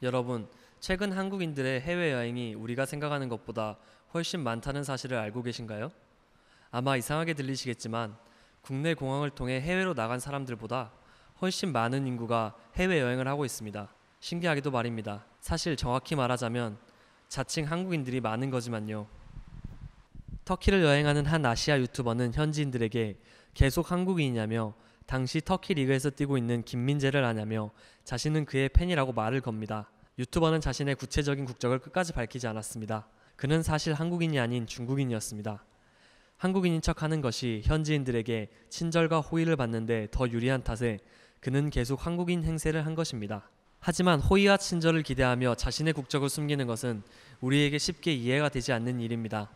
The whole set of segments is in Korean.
여러분, 최근 한국인들의 해외여행이 우리가 생각하는 것보다 훨씬 많다는 사실을 알고 계신가요? 아마 이상하게 들리시겠지만 국내 공항을 통해 해외로 나간 사람들보다 훨씬 많은 인구가 해외여행을 하고 있습니다. 신기하게도 말입니다. 사실 정확히 말하자면 자칭 한국인들이 많은 거지만요. 터키를 여행하는 한 아시아 유튜버는 현지인들에게 계속 한국인이냐며 당시 터키 리그에서 뛰고 있는 김민재를 아냐며 자신은 그의 팬이라고 말을 겁니다. 유튜버는 자신의 구체적인 국적을 끝까지 밝히지 않았습니다. 그는 사실 한국인이 아닌 중국인이었습니다. 한국인인 척하는 것이 현지인들에게 친절과 호의를 받는데 더 유리한 탓에 그는 계속 한국인 행세를 한 것입니다. 하지만 호의와 친절을 기대하며 자신의 국적을 숨기는 것은 우리에게 쉽게 이해가 되지 않는 일입니다.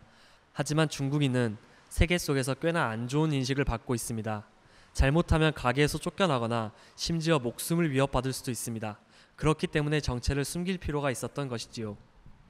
하지만 중국인은 세계 속에서 꽤나 안 좋은 인식을 받고 있습니다. 잘못하면 가게에서 쫓겨나거나 심지어 목숨을 위협받을 수도 있습니다. 그렇기 때문에 정체를 숨길 필요가 있었던 것이지요.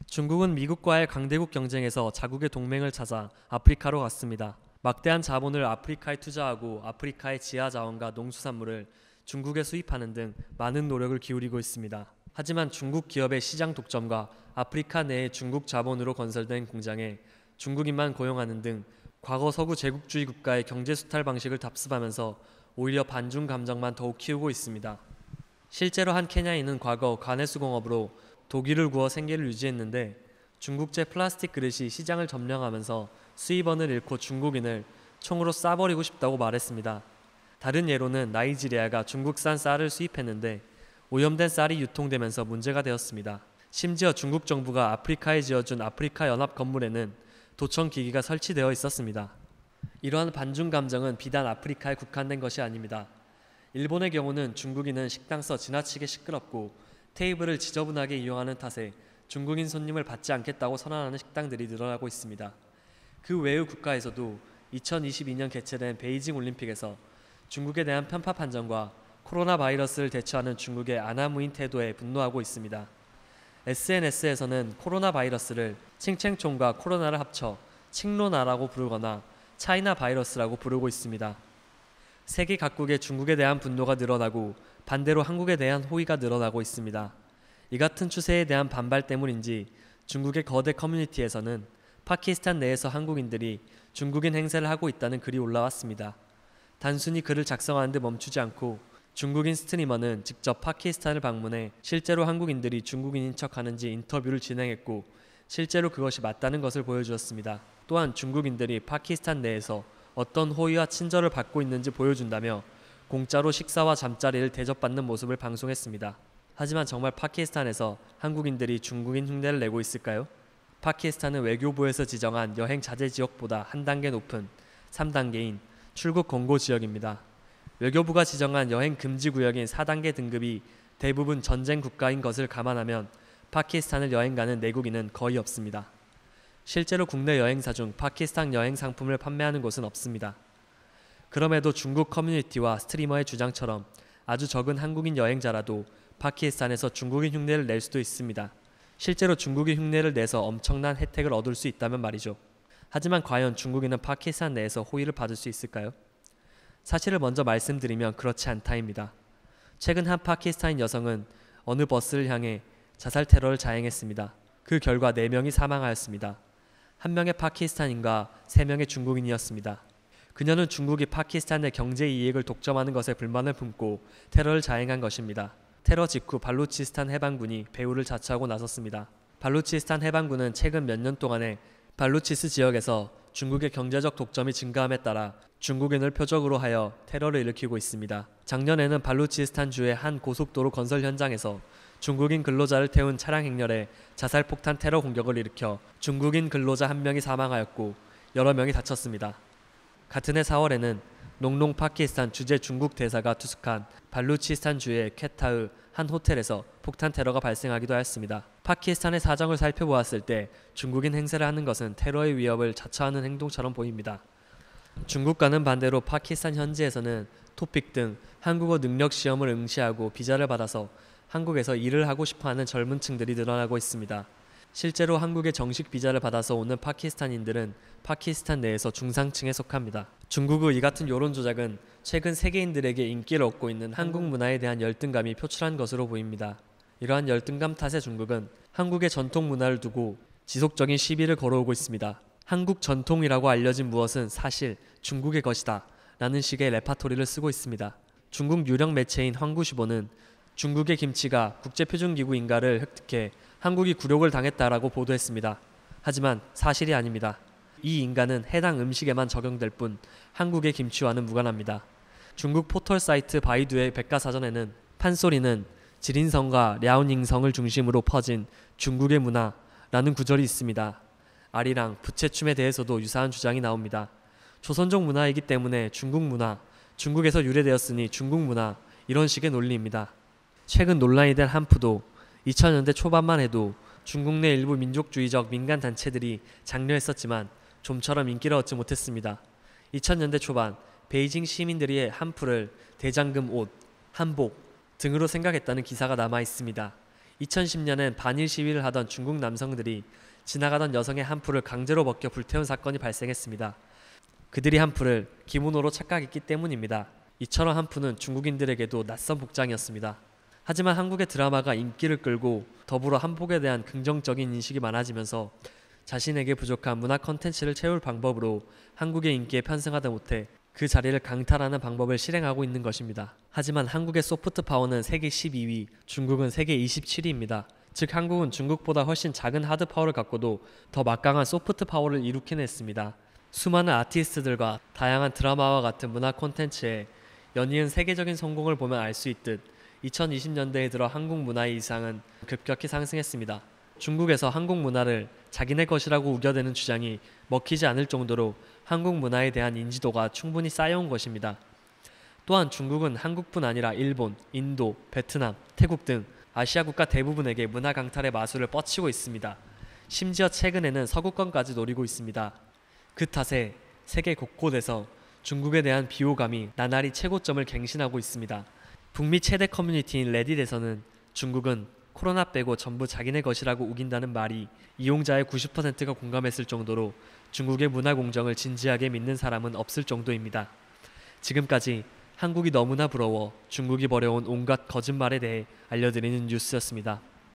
중국은 미국과의 강대국 경쟁에서 자국의 동맹을 찾아 아프리카로 갔습니다. 막대한 자본을 아프리카에 투자하고 아프리카의 지하 자원과 농수산물을 중국에 수입하는 등 많은 노력을 기울이고 있습니다. 하지만 중국 기업의 시장 독점과 아프리카 내의 중국 자본으로 건설된 공장에 중국인만 고용하는 등 과거 서구 제국주의 국가의 경제 수탈 방식을 답습하면서 오히려 반중 감정만 더욱 키우고 있습니다. 실제로 한 케냐인은 과거 관해수공업으로 도기를 구워 생계를 유지했는데 중국제 플라스틱 그릇이 시장을 점령하면서 수입원을 잃고 중국인을 총으로 쏴버리고 싶다고 말했습니다. 다른 예로는 나이지리아가 중국산 쌀을 수입했는데 오염된 쌀이 유통되면서 문제가 되었습니다. 심지어 중국 정부가 아프리카에 지어준 아프리카 연합 건물에는 도청 기기가 설치되어 있었습니다. 이러한 반중 감정은 비단 아프리카에 국한된 것이 아닙니다. 일본의 경우는 중국인은 식당서 지나치게 시끄럽고 테이블을 지저분하게 이용하는 탓에 중국인 손님을 받지 않겠다고 선언하는 식당들이 늘어나고 있습니다. 그 외의 국가에서도 2022년 개최된 베이징 올림픽에서 중국에 대한 편파 판정과 코로나 바이러스를 대처하는 중국의 아나무인 태도에 분노하고 있습니다. SNS에서는 코로나 바이러스를 칭챙총과 코로나를 합쳐 칭로나라고 부르거나 차이나 바이러스라고 부르고 있습니다. 세계 각국의 중국에 대한 분노가 늘어나고 반대로 한국에 대한 호의가 늘어나고 있습니다. 이 같은 추세에 대한 반발 때문인지 중국의 거대 커뮤니티에서는 파키스탄 내에서 한국인들이 중국인 행세를 하고 있다는 글이 올라왔습니다. 단순히 글을 작성하는 데 멈추지 않고 중국인 스트리머는 직접 파키스탄을 방문해 실제로 한국인들이 중국인인 척하는지 인터뷰를 진행했고 실제로 그것이 맞다는 것을 보여주었습니다. 또한 중국인들이 파키스탄 내에서 어떤 호의와 친절을 받고 있는지 보여준다며 공짜로 식사와 잠자리를 대접받는 모습을 방송했습니다. 하지만 정말 파키스탄에서 한국인들이 중국인 흉내를 내고 있을까요? 파키스탄은 외교부에서 지정한 여행 자제 지역보다 한 단계 높은 3단계인 출국 권고 지역입니다. 외교부가 지정한 여행 금지 구역인 4단계 등급이 대부분 전쟁 국가인 것을 감안하면 파키스탄을 여행 가는 내국인은 거의 없습니다. 실제로 국내 여행사 중 파키스탄 여행 상품을 판매하는 곳은 없습니다. 그럼에도 중국 커뮤니티와 스트리머의 주장처럼 아주 적은 한국인 여행자라도 파키스탄에서 중국인 흉내를 낼 수도 있습니다. 실제로 중국인 흉내를 내서 엄청난 혜택을 얻을 수 있다면 말이죠. 하지만 과연 중국인은 파키스탄 내에서 호의를 받을 수 있을까요? 사실을 먼저 말씀드리면 그렇지 않다입니다. 최근 한 파키스탄인 여성은 어느 버스를 향해 자살 테러를 자행했습니다. 그 결과 4명이 사망하였습니다. 1명의 파키스탄인과 3명의 중국인이었습니다. 그녀는 중국이 파키스탄의 경제 이익을 독점하는 것에 불만을 품고 테러를 자행한 것입니다. 테러 직후 발루치스탄 해방군이 배후를 자처하고 나섰습니다. 발루치스탄 해방군은 최근 몇 년 동안에 발루치스 지역에서 중국의 경제적 독점이 증가함에 따라 중국인을 표적으로 하여 테러를 일으키고 있습니다. 작년에는 발루치스탄 주의 한 고속도로 건설 현장에서 중국인 근로자를 태운 차량 행렬에 자살폭탄 테러 공격을 일으켜 중국인 근로자 1명이 사망하였고 여러 명이 다쳤습니다. 같은 해 4월에는 농농 파키스탄 주재 중국 대사가 투숙한 발루치스탄 주의 쾌타의 한 호텔에서 폭탄 테러가 발생하기도 하였습니다. 파키스탄의 사정을 살펴보았을 때 중국인 행세를 하는 것은 테러의 위협을 자처하는 행동처럼 보입니다. 중국과는 반대로 파키스탄 현지에서는 토픽 등 한국어 능력 시험을 응시하고 비자를 받아서 한국에서 일을 하고 싶어하는 젊은 층들이 늘어나고 있습니다. 실제로 한국의 정식 비자를 받아서 오는 파키스탄인들은 파키스탄 내에서 중상층에 속합니다. 중국의 이 같은 여론 조작은 최근 세계인들에게 인기를 얻고 있는 한국 문화에 대한 열등감이 표출한 것으로 보입니다. 이러한 열등감 탓에 중국은 한국의 전통 문화를 두고 지속적인 시비를 걸어오고 있습니다. 한국 전통이라고 알려진 무엇은 사실 중국의 것이다 라는 식의 레파토리를 쓰고 있습니다. 중국 유력 매체인 황구시보는 중국의 김치가 국제표준기구인가를 획득해 한국이 굴욕을 당했다라고 보도했습니다. 하지만 사실이 아닙니다. 이 인가는 해당 음식에만 적용될 뿐 한국의 김치와는 무관합니다. 중국 포털 사이트 바이두의 백과사전에는 판소리는 지린성과 랴오닝성을 중심으로 퍼진 중국의 문화라는 구절이 있습니다. 아리랑, 부채춤에 대해서도 유사한 주장이 나옵니다. 조선족 문화이기 때문에 중국 문화, 중국에서 유래되었으니 중국 문화, 이런 식의 논리입니다. 최근 논란이 된 한푸도 2000년대 초반만 해도 중국 내 일부 민족주의적 민간 단체들이 장려했었지만 좀처럼 인기를 얻지 못했습니다. 2000년대 초반 베이징 시민들이 한푸를 대장금 옷, 한복 등으로 생각했다는 기사가 남아 있습니다. 2010년엔 반일 시위를 하던 중국 남성들이 지나가던 여성의 한푸를 강제로 벗겨 불태운 사건이 발생했습니다. 그들이 한푸를 기모노로 착각했기 때문입니다. 이처럼 한푸는 중국인들에게도 낯선 복장이었습니다. 하지만 한국의 드라마가 인기를 끌고 더불어 한복에 대한 긍정적인 인식이 많아지면서 자신에게 부족한 문화 콘텐츠를 채울 방법으로 한국의 인기에 편승하다 못해 그 자리를 강탈하는 방법을 실행하고 있는 것입니다. 하지만 한국의 소프트 파워는 세계 12위, 중국은 세계 27위입니다. 즉 한국은 중국보다 훨씬 작은 하드 파워를 갖고도 더 막강한 소프트 파워를 이루긴 했습니다. 수많은 아티스트들과 다양한 드라마와 같은 문화 콘텐츠에 연이은 세계적인 성공을 보면 알 수 있듯 2020년대에 들어 한국 문화의 위상은 급격히 상승했습니다. 중국에서 한국 문화를 자기네 것이라고 우겨대는 주장이 먹히지 않을 정도로 한국 문화에 대한 인지도가 충분히 쌓여온 것입니다. 또한 중국은 한국뿐 아니라 일본, 인도, 베트남, 태국 등 아시아 국가 대부분에게 문화 강탈의 마술을 뻗치고 있습니다. 심지어 최근에는 서구권까지 노리고 있습니다. 그 탓에 세계 곳곳에서 중국에 대한 비호감이 나날이 최고점을 갱신하고 있습니다. 북미 최대 커뮤니티인 레딧에서는 중국은 코로나 빼고 전부 자기네 것이라고 우긴다는 말이 이용자의 90%가 공감했을 정도로 중국의 문화 공정을 진지하게 믿는 사람은 없을 정도입니다. 지금까지 한국이 너무나 부러워 중국이 벌여온 온갖 거짓말에 대해 알려드리는 뉴스였습니다.